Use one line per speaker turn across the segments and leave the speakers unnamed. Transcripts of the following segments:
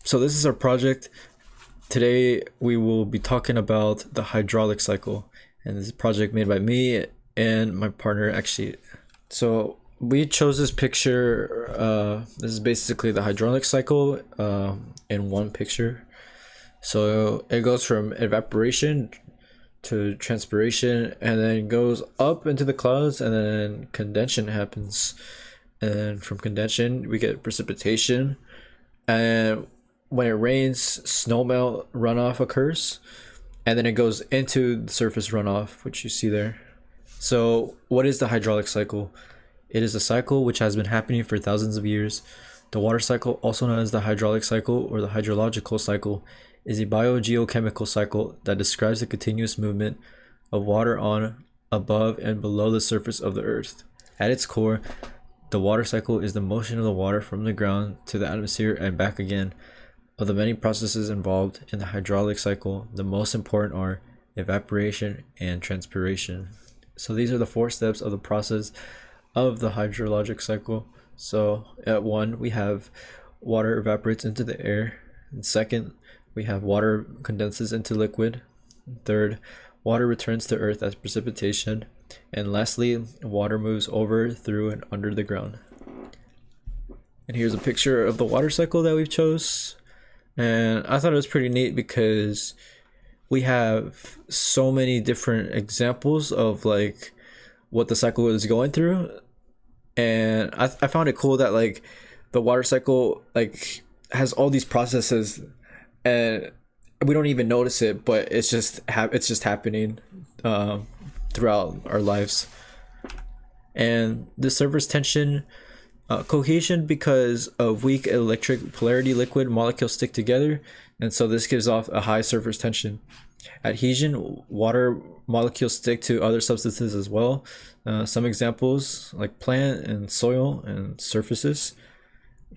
So this is our project. Today we will be talking about the hydraulic cycle, and this is a project made by me and my partner actually. So we chose this picture. This is basically the hydraulic cycle in one picture. So it goes from evaporation to transpiration, and then goes up into the clouds, and then condensation happens. And from condensation we get precipitation, and when it rains, snowmelt runoff occurs, and then it goes into the surface runoff, which you see there. So what is the hydraulic cycle? It is a cycle which has been happening for thousands of years. The water cycle, also known as the hydraulic cycle or the hydrological cycle, is a biogeochemical cycle that describes the continuous movement of water on, above, and below the surface of the earth. At its core, the water cycle is the motion of the water from the ground to the atmosphere and back again. Of the many processes involved in the hydraulic cycle, the most important are evaporation and transpiration. So these are the 4 steps of the process of the hydrologic cycle. So at 1, we have water evaporates into the air. And 2nd, we have water condenses into liquid. 3rd, water returns to earth as precipitation. And lastly, water moves over, through, and under the ground. And here's a picture of the water cycle that we've chose. And I thought it was pretty neat because we have so many different examples of like what the cycle is going through. And I found it cool that like the water cycle like has all these processes and we don't even notice it, but it's just happening throughout our lives. And the surface tension, cohesion, because of weak electric polarity, liquid molecules stick together, and so this gives off a high surface tension. Adhesion, water molecules stick to other substances as well. Some examples like plant and soil and surfaces.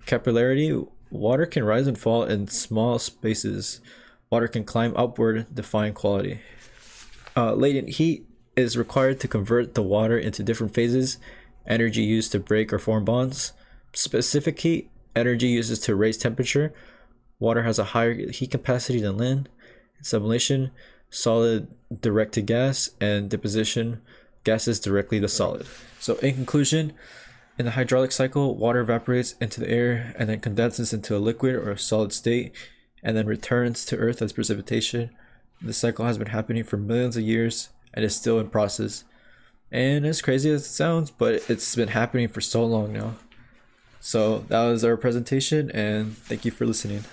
Capillarity, water can rise and fall in small spaces. Water can climb upward, define quality. Latent heat is required to convert the water into different phases. Energy used to break or form bonds. Specific heat, energy uses to raise temperature. Water has a higher heat capacity than land. Sublimation, solid direct to gas, and deposition, gases directly to solid. So in conclusion, in the hydraulic cycle, water evaporates into the air and then condenses into a liquid or a solid state and then returns to earth as precipitation. The cycle has been happening for millions of years and is still in process. And as crazy as it sounds, but it's been happening for so long now. So that was our presentation, and thank you for listening.